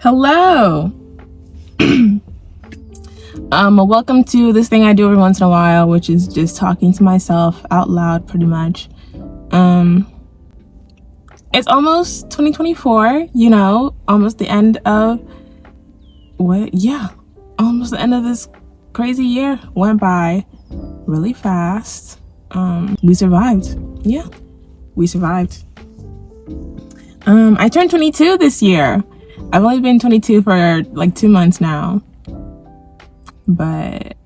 Hello. Welcome to this thing I do every once in a while, which is just talking to myself out loud, pretty much. It's almost 2024, almost the end of almost the end of this crazy year. Went by really fast. We survived. Yeah, we survived. I turned 22 this year. I've only been 22 for like 2 months now, but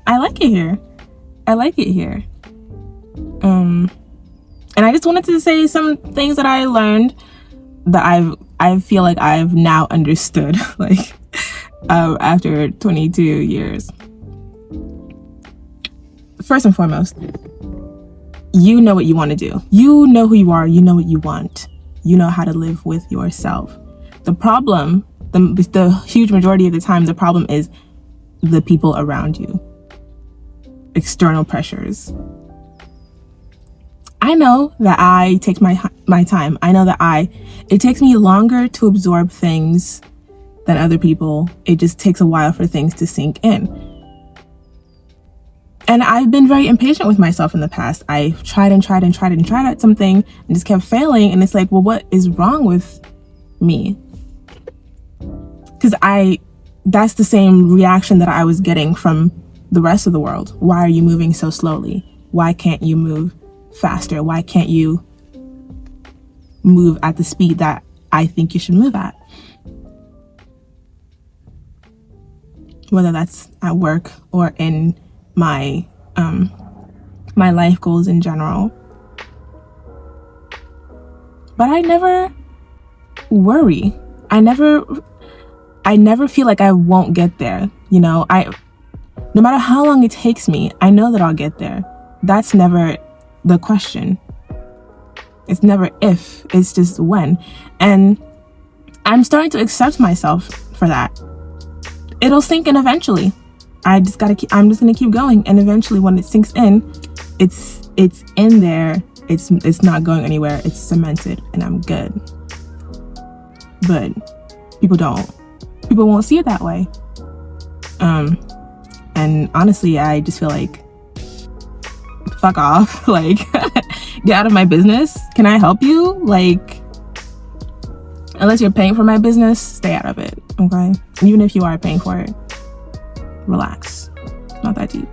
I like it here. And I just wanted to say some things that I learned that I feel like I've now understood, after 22 years. First and foremost, you know what you want to do. You know who you are. You know what you want. You know how to live with yourself. The problem, the huge majority of the time, the problem is the people around you. External pressures. I know that I take my time. I know that it takes me longer to absorb things than other people. It just takes a while for things to sink in. And I've been very impatient with myself in the past. I've tried at something and just kept failing. And it's like, well, what is wrong with me? Because that's the same reaction that I was getting from the rest of the world. Why are you moving so slowly? Why can't you move faster? Why can't you move at the speed that I think you should move at? Whether that's at work or in my life goals in general. But I never worry. I never feel like I won't get there. No matter how long it takes me, I know that I'll get there. That's never the question. It's never if, it's just when. And I'm starting to accept myself for that. It'll sink in eventually. I'm just gonna keep going, and eventually when it sinks in, it's in there. It's not going anywhere. It's cemented, and I'm good. But people won't see it that way. And honestly, I just feel like, fuck off. Get out of my business. Can I help you? Unless you're paying for my business, stay out of it. Okay? Even if you are paying for it, relax. It's not that deep.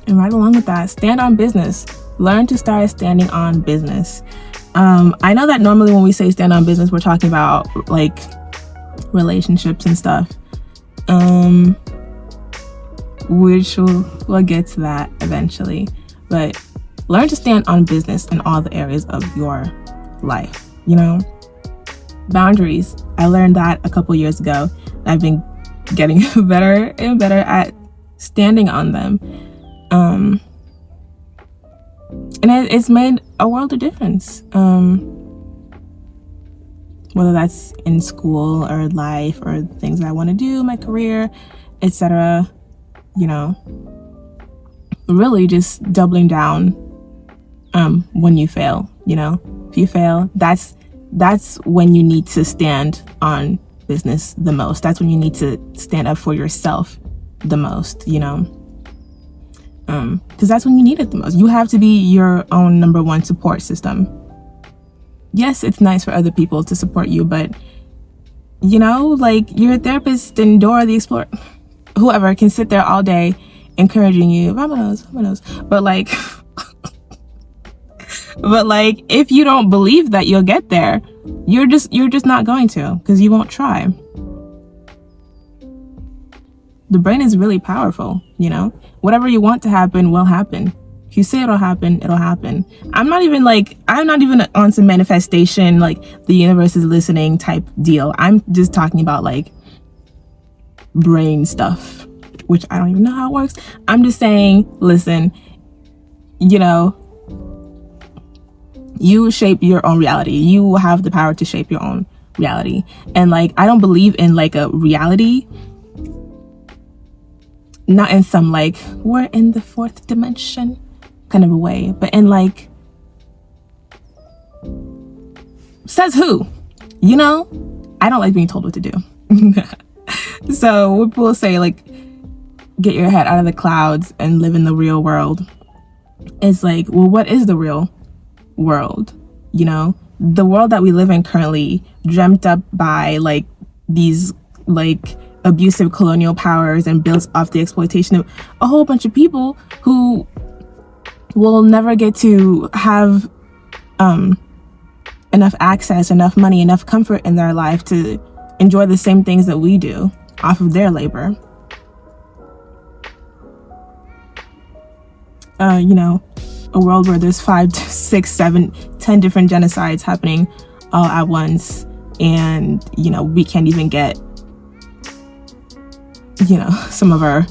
And right along with that, stand on business. Learn to start standing on business. I know that normally when we say stand on business, we're talking about relationships and stuff. Which we'll get to that eventually. But learn to stand on business in all the areas of your life. Boundaries. I learned that a couple years ago. I've been getting better and better at standing on them. And it's made a world of difference. Whether that's in school or life or things that I want to do, my career, etc. Really just doubling down when you fail. If you fail, that's when you need to stand on business the most. That's when you need to stand up for yourself the most, because that's when you need it the most. You have to be your own number one support system. Yes, it's nice for other people to support you, but your therapist and Dora the Explorer, whoever, can sit there all day encouraging you, vámonos. But if you don't believe that you'll get there, you're just not going to, because you won't try. The brain is really powerful, Whatever you want to happen will happen. If you say it'll happen, it'll happen. I'm not even on some manifestation, the universe is listening type deal. I'm just talking about brain stuff, which I don't even know how it works. I'm just saying, listen, you shape your own reality. You have the power to shape your own reality. And I don't believe in a reality, not in some we're in the fourth dimension kind of a way, but in says who? I don't like being told what to do. So when people say like, get your head out of the clouds and live in the real world, it's like, well, what is the real world? You know, the world that we live in currently, dreamt up by like these like abusive colonial powers and built off the exploitation of a whole bunch of people who will never get to have enough access, enough money, enough comfort in their life to enjoy the same things that we do off of their labor. You know, a world where there's 5, 6, 7, 10 different genocides happening all at once, and you know, we can't even get, you know, some of our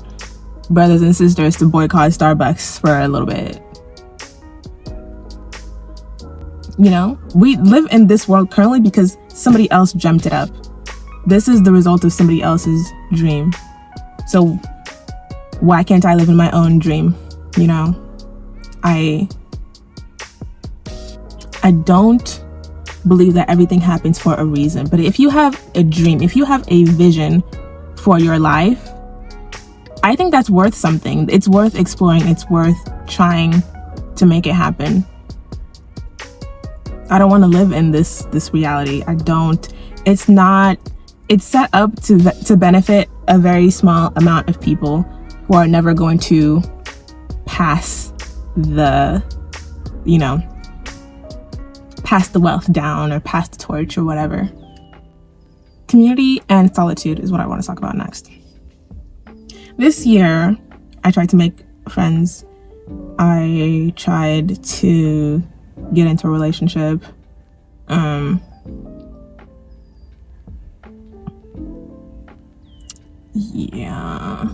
brothers and sisters to boycott Starbucks for a little bit. You know, we live in this world currently because somebody else dreamt it up. This is the result of somebody else's dream. So why can't I live in my own dream? You know, I don't believe that everything happens for a reason. But if you have a dream, if you have a vision for your life, I think that's worth something. It's worth exploring. It's worth trying to make it happen. I don't want to live in this reality. I don't. It's set up to benefit a very small amount of people who are never going to pass the, you know, pass the wealth down or pass the torch or whatever. Community and solitude is what I want to talk about next. This year, I tried to make friends. I tried to get into a relationship. Yeah.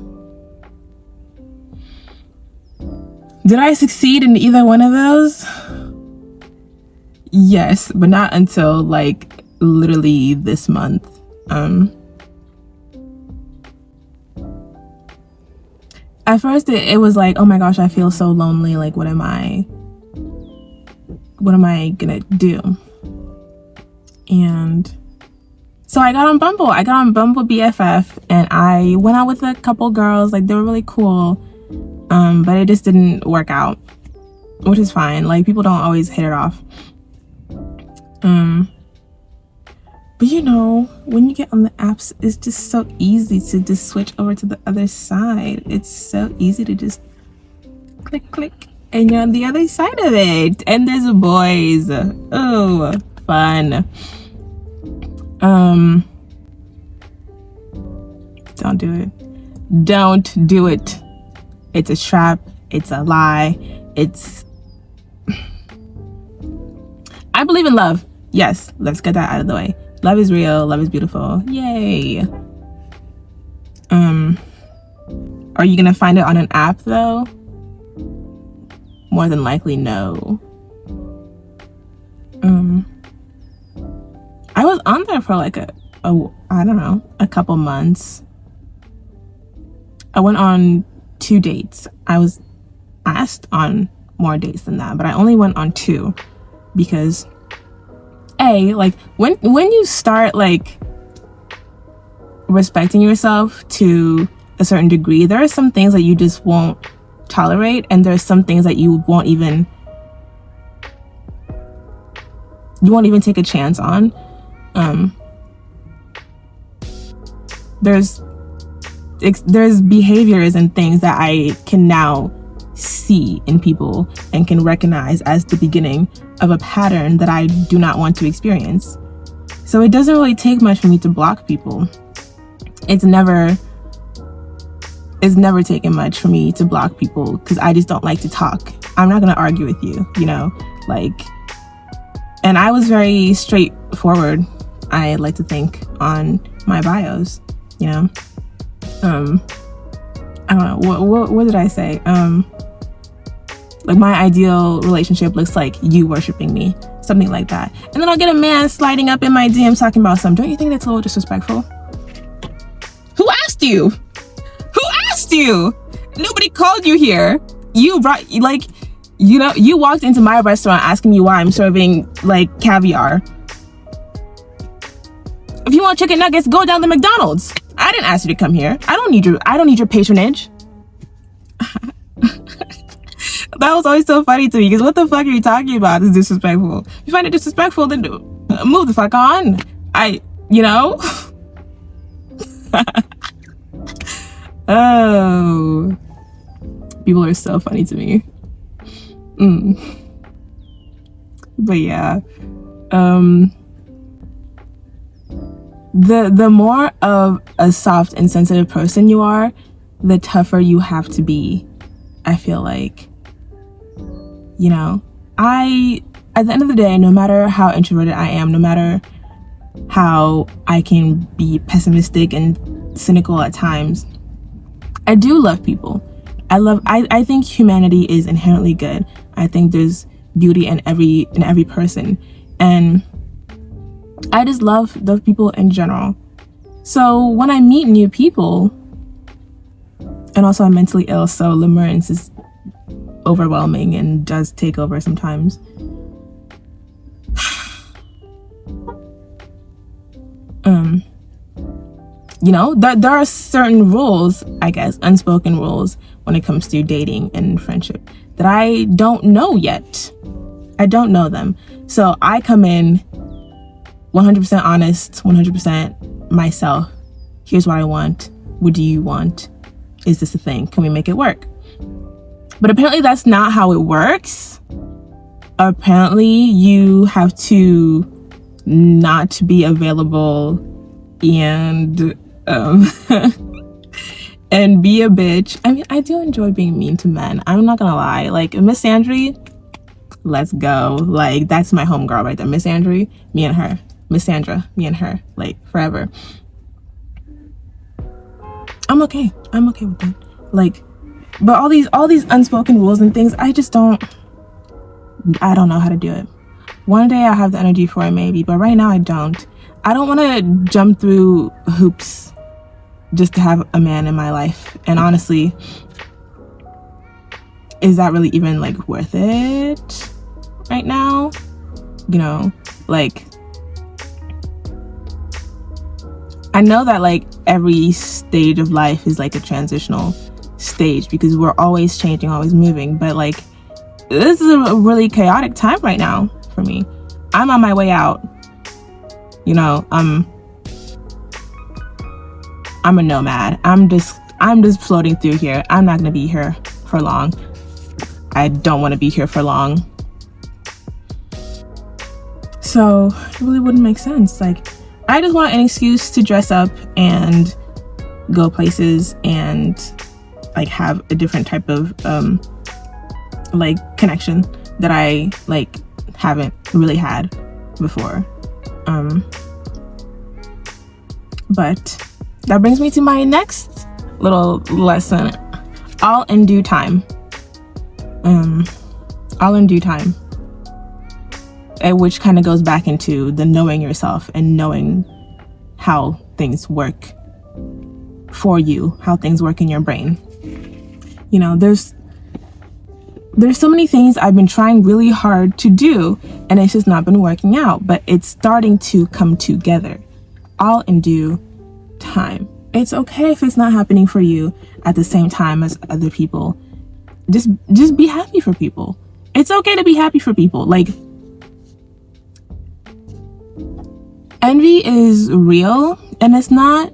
Did I succeed in either one of those? Yes, but not until like literally this month. At first it was like, oh my gosh, I feel so lonely. Like, what am I gonna do? And so I got on Bumble. I got on Bumble BFF, and I went out with a couple girls. Like, they were really cool. But it just didn't work out, which is fine. Like, people don't always hit it off. But you know, when you get on the apps, it's just so easy to just switch over to the other side. It's so easy to just click, and you're on the other side of it. And there's boys. Oh, fun. Don't do it. Don't do it. It's a trap. It's a lie. I believe in love. Yes, let's get that out of the way. Love is real. Love is beautiful. Yay. Are you gonna find it on an app though? More than likely, no. I was on there for like a couple months. I went on 2 dates. I was asked on more dates than that, but I only went on 2 because like when you start like respecting yourself to a certain degree, there are some things that you just won't tolerate, and there's some things that you won't even take a chance on. There's behaviors and things that I can now see in people and can recognize as the beginning of a pattern that I do not want to experience. So it doesn't really take much for me to block people. It's never taken much for me to block people because I just don't like to talk. I'm not gonna argue with you, you know, like, and I was very straightforward, I like to think, on my bios, you know. I don't know, what did I say? Like, my ideal relationship looks like you worshiping me, something like that. And then I'll get a man sliding up in my DMs talking about something. Don't you think that's a little disrespectful? Who asked you? Who asked you? Nobody called you here. You brought, like, you know, you walked into my restaurant asking me why I'm serving like caviar. If you want chicken nuggets, go down to McDonald's. I didn't ask you to come here. I don't need your patronage. That was always so funny to me, because what the fuck are you talking about? It's disrespectful. If you find it disrespectful, then move the fuck on. Oh, people are so funny to me. But yeah, the more of a soft and sensitive person you are, the tougher you have to be. I feel like, at the end of the day, no matter how introverted I am, no matter how I can be pessimistic and cynical at times, I do love people. I think humanity is inherently good. I think there's beauty in every person, and I just love those people in general. So when I meet new people, and also I'm mentally ill, so limerence is overwhelming and does take over sometimes. There are certain rules, I guess, unspoken rules when it comes to dating and friendship that I don't know yet. I don't know them. So I come in 100% honest, 100% myself. Here's what I want. What do you want? Is this a thing? Can we make it work? But apparently that's not how it works. Apparently you have to not be available and and be a bitch. I mean, I do enjoy being mean to men. I'm not gonna lie. Like Miss Sandry, let's go. Like that's my homegirl right there. Miss Sandry, me and her. Miss Sandra, me and her. Like forever. I'm okay with that. Like, but all these unspoken rules and things, I don't know how to do it. One day I'll have the energy for it maybe, but right now I don't. I don't want to jump through hoops just to have a man in my life. And honestly, is that really even like worth it right now? Like, I know that like every stage of life is like a transitional stage because we're always changing, always moving. But like, this is a really chaotic time right now for me. I'm on my way out. I'm a nomad. I'm just floating through here. I'm not gonna be here for long. I don't want to be here for long. So it really wouldn't make sense. Like, I just want an excuse to dress up and go places and like have a different type of like connection that I like haven't really had before. But that brings me to my next little lesson. All in due time. All in due time. Which kind of goes back into the knowing yourself and knowing how things work for you, how things work in your brain. There's so many things I've been trying really hard to do, and it's just not been working out, but it's starting to come together. All in due time. It's okay if it's not happening for you at the same time as other people. Just be happy for people. It's okay to be happy for people. Like, envy is real, and it's not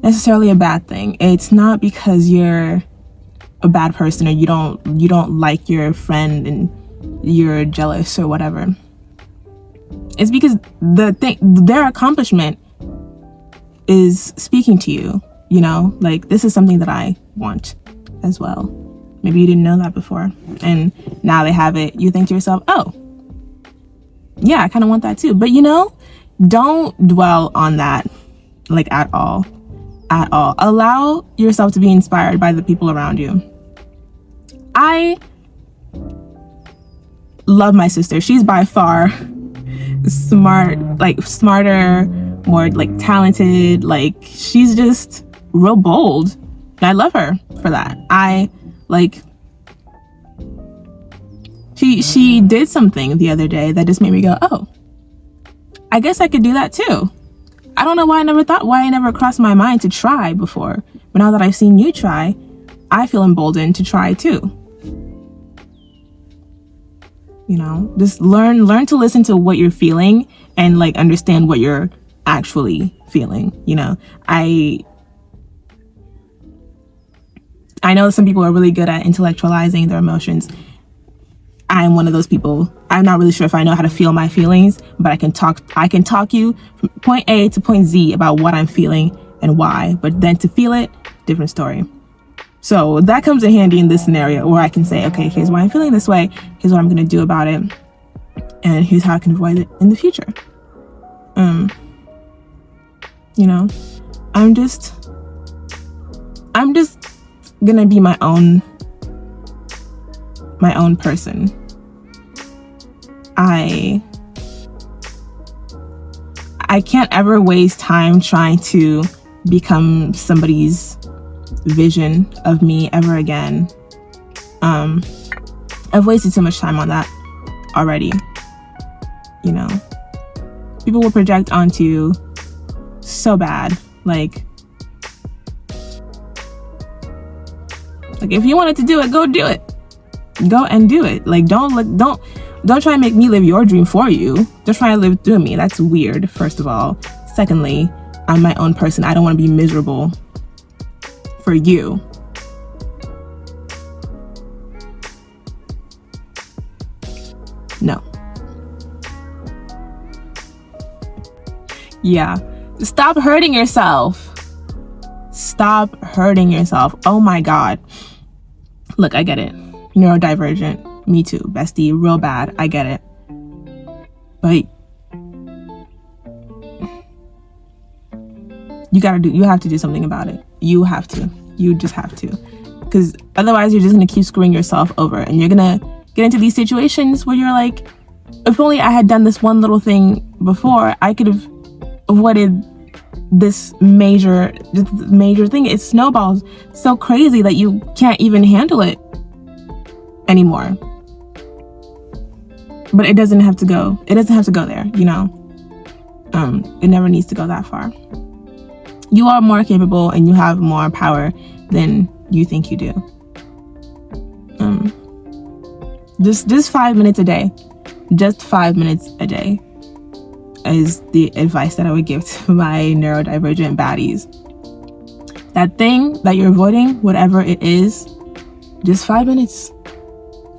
necessarily a bad thing. It's not because you're a bad person or you don't like your friend and you're jealous or whatever. It's because their accomplishment is speaking to you, like this is something that I want as well. Maybe you didn't know that before, and now they have it. You think to yourself, oh yeah, I kind of want that too. But don't dwell on that like at all. Allow yourself to be inspired by the people around you. I love my sister. She's by far smarter, more like talented. Like, she's just real bold. And I love her for that. She did something the other day that just made me go, oh, I guess I could do that too. I don't know why I never crossed my mind to try before. But now that I've seen you try, I feel emboldened to try too. You know, just learn to listen to what you're feeling and like understand what you're actually feeling. You know, I know some people are really good at intellectualizing their emotions. I'm one of those people. I'm not really sure if I know how to feel my feelings, but I can talk you from point A to point Z about what I'm feeling and why. But then to feel it, different story. So that comes in handy in this scenario where I can say, okay, here's why I'm feeling this way. Here's what I'm going to do about it. And here's how I can avoid it in the future. You know, I'm just going to be my own person. I can't ever waste time trying to become somebody's vision of me ever again. I've wasted so much time on that already. You know, people will project onto you so bad. Like if you wanted to do it, go do it. Go and do it. Like don't try and make me live your dream for you. Just try to live through me. That's weird, first of all. Secondly, I'm my own person. I don't want to be miserable for you. No. Yeah. Stop hurting yourself. Stop hurting yourself. Oh my God. Look, I get it. Neurodivergent. Me too. Bestie. Real bad. I get it. But you have to do something about it. You have to. You just have to. Because otherwise you're just going to keep screwing yourself over. And you're going to get into these situations where you're like, if only I had done this one little thing before, I could have avoided this major thing. It snowballs so crazy that you can't even handle it anymore. But it doesn't have to go there, you know. It never needs to go that far. You are more capable and you have more power than you think you do. Just 5 minutes a day. Just 5 minutes a day is the advice that I would give to my neurodivergent baddies. That thing that you're avoiding, whatever it is, just 5 minutes.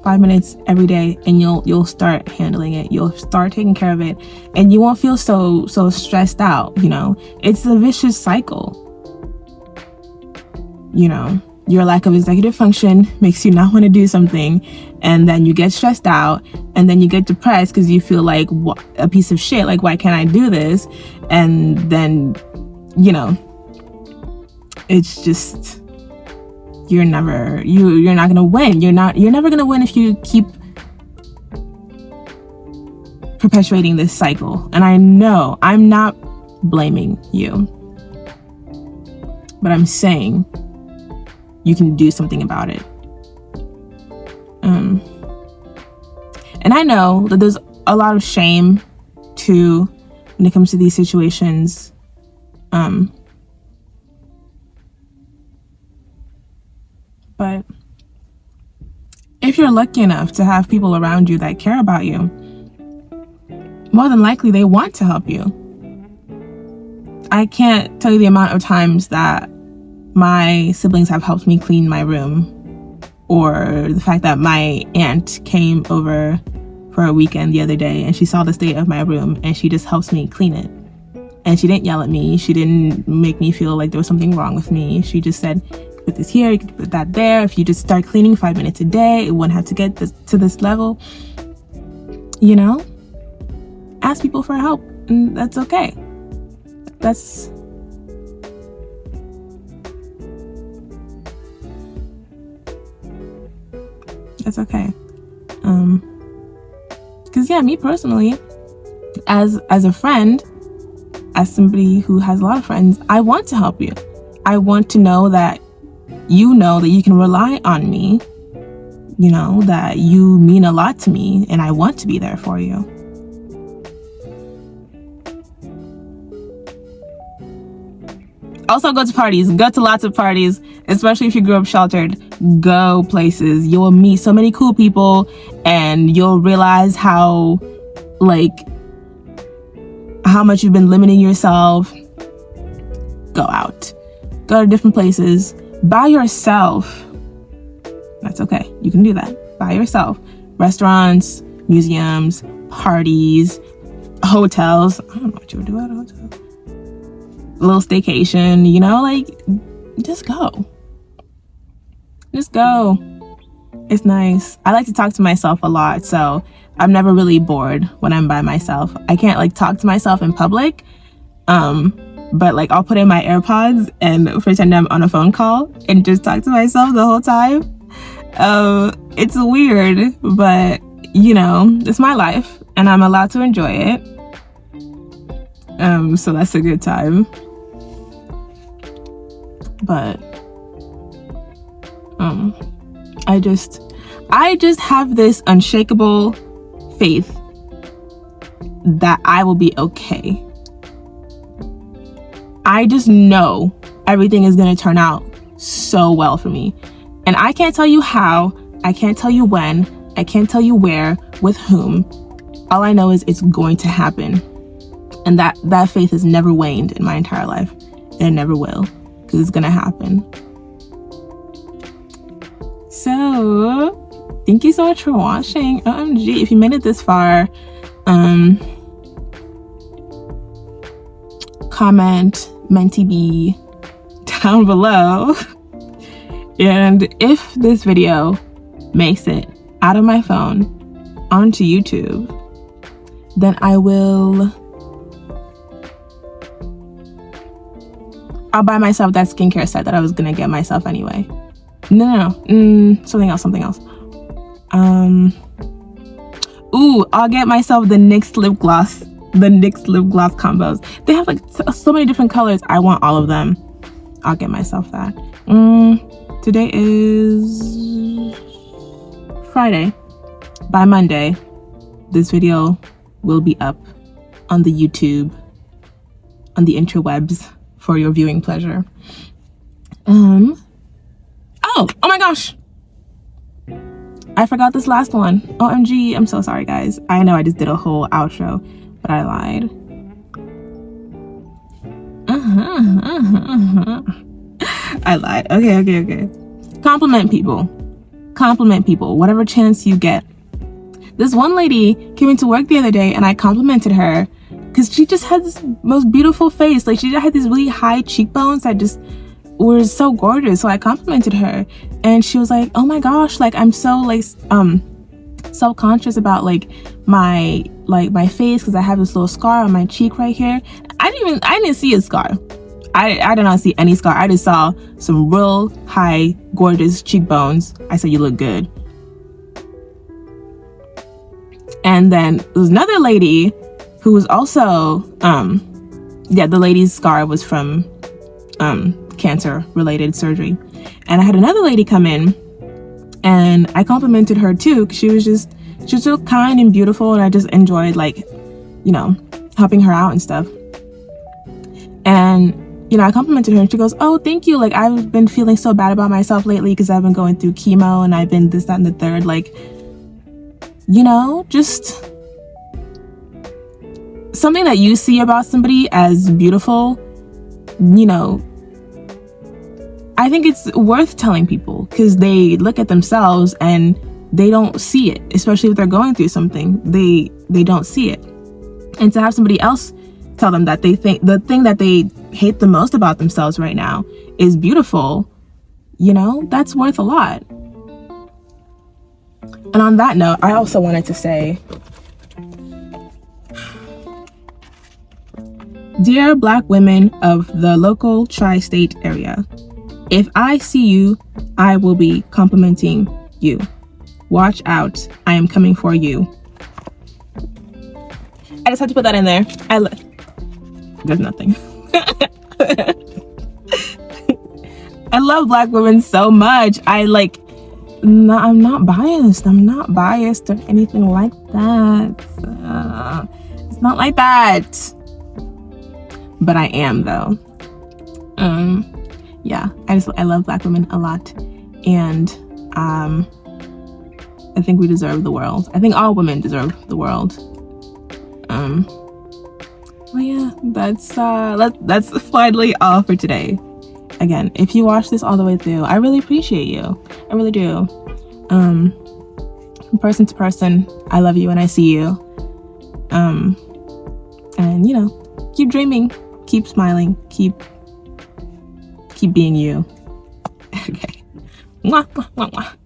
5 minutes every day, and you'll start handling it. You'll start taking care of it, and you won't feel so stressed out. You know, it's a vicious cycle. You know, your lack of executive function makes you not want to do something, and then you get stressed out, and then you get depressed because you feel like a piece of shit. Like, why can't I do this? And then, you know, it's just. You're not gonna win. You're never gonna win if you keep perpetuating this cycle. And I know I'm not blaming you, but I'm saying you can do something about it. And I know that there's a lot of shame too when it comes to these situations. But if you're lucky enough to have people around you that care about you, more than likely they want to help you. I can't tell you the amount of times that my siblings have helped me clean my room, or the fact that my aunt came over for a weekend the other day and she saw the state of my room and she just helps me clean it. And she didn't yell at me. She didn't make me feel like there was something wrong with me. She just said, put this here, you can put that there. If you just start cleaning 5 minutes a day, it wouldn't have to get to this level. You know? Ask people for help, and that's okay. That's okay. Because yeah, me personally, as a friend, as somebody who has a lot of friends, I want to help you. I want to know that you can rely on me, you know, that you mean a lot to me, and I want to be there for you. Also go to parties. Go to lots of parties, especially if you grew up sheltered. Go places. You will meet so many cool people, and you'll realize how much you've been limiting yourself. Go out. Go to different places by yourself. That's okay. You can do that by yourself. Restaurants, museums, parties, hotels. I don't know what you would do at a hotel. A little staycation, you know, like, just go. Just go. It's nice. I like to talk to myself a lot, so I'm never really bored when I'm by myself. I can't like talk to myself in public, but like I'll put in my AirPods and pretend I'm on a phone call and just talk to myself the whole time. It's weird, but you know, it's my life and I'm allowed to enjoy it. So that's a good time. But I just have this unshakable faith that I will be okay. I just know everything is going to turn out so well for me. And I can't tell you how, I can't tell you when, I can't tell you where, with whom. All I know is it's going to happen. And that faith has never waned in my entire life. And it never will, because it's going to happen. So, thank you so much for watching. OMG, if you made it this far, comment MentiB down below. And if this video makes it out of my phone onto YouTube, then I'll buy myself that skincare set that I was gonna get myself anyway. No. Something else. I'll get myself the NYX lip gloss. The NYX lip gloss combos. They have like so many different colors. I want all of them. I'll get myself that. Today is Friday. By Monday, this video will be up on the YouTube, on the interwebs for your viewing pleasure. Oh my gosh. I forgot this last one. OMG, I'm so sorry guys. I know I just did a whole outro, but I lied. I lied. Okay. Compliment people whatever chance you get. This one lady came into work the other day and I complimented her because she just had this most beautiful face. Like, she just had these really high cheekbones that just were so gorgeous. So I complimented her and she was like, oh my gosh, like I'm so like self-conscious about like my face because I have this little scar on my cheek right here. I didn't see a scar. I did not see any scar. I just saw some real high gorgeous cheekbones. I said, you look good. And then there was another lady who was also the lady's scar was from cancer related surgery. And I had another lady come in and I complimented her too, because she was so kind and beautiful, and I just enjoyed like, you know, helping her out and stuff. And you know, I complimented her and she goes, oh, thank you. Like, I've been feeling so bad about myself lately because I've been going through chemo and I've been this, that, and the third. Like, you know, just something that you see about somebody as beautiful, you know, I think it's worth telling people because they look at themselves and they don't see it, especially if they're going through something. They don't see it. And to have somebody else tell them that they think the thing that they hate the most about themselves right now is beautiful, you know, that's worth a lot. And on that note, I also wanted to say, dear Black women of the local tri-state area, if I see you, I will be complimenting you. Watch out, I am coming for you. I just had to put that in there. There's nothing. I love Black women so much. I'm not biased. I'm not biased or anything like that. It's not like that. But I am though. Yeah, I love Black women a lot, and I think we deserve the world. I think all women deserve the world. Well, yeah, that's finally all for today. Again, if you watch this all the way through, I really appreciate you. I really do. From person to person, I love you and I see you. And you know, keep dreaming, keep smiling, keep being you. Okay. Mwah, mwah, mwah, mwah.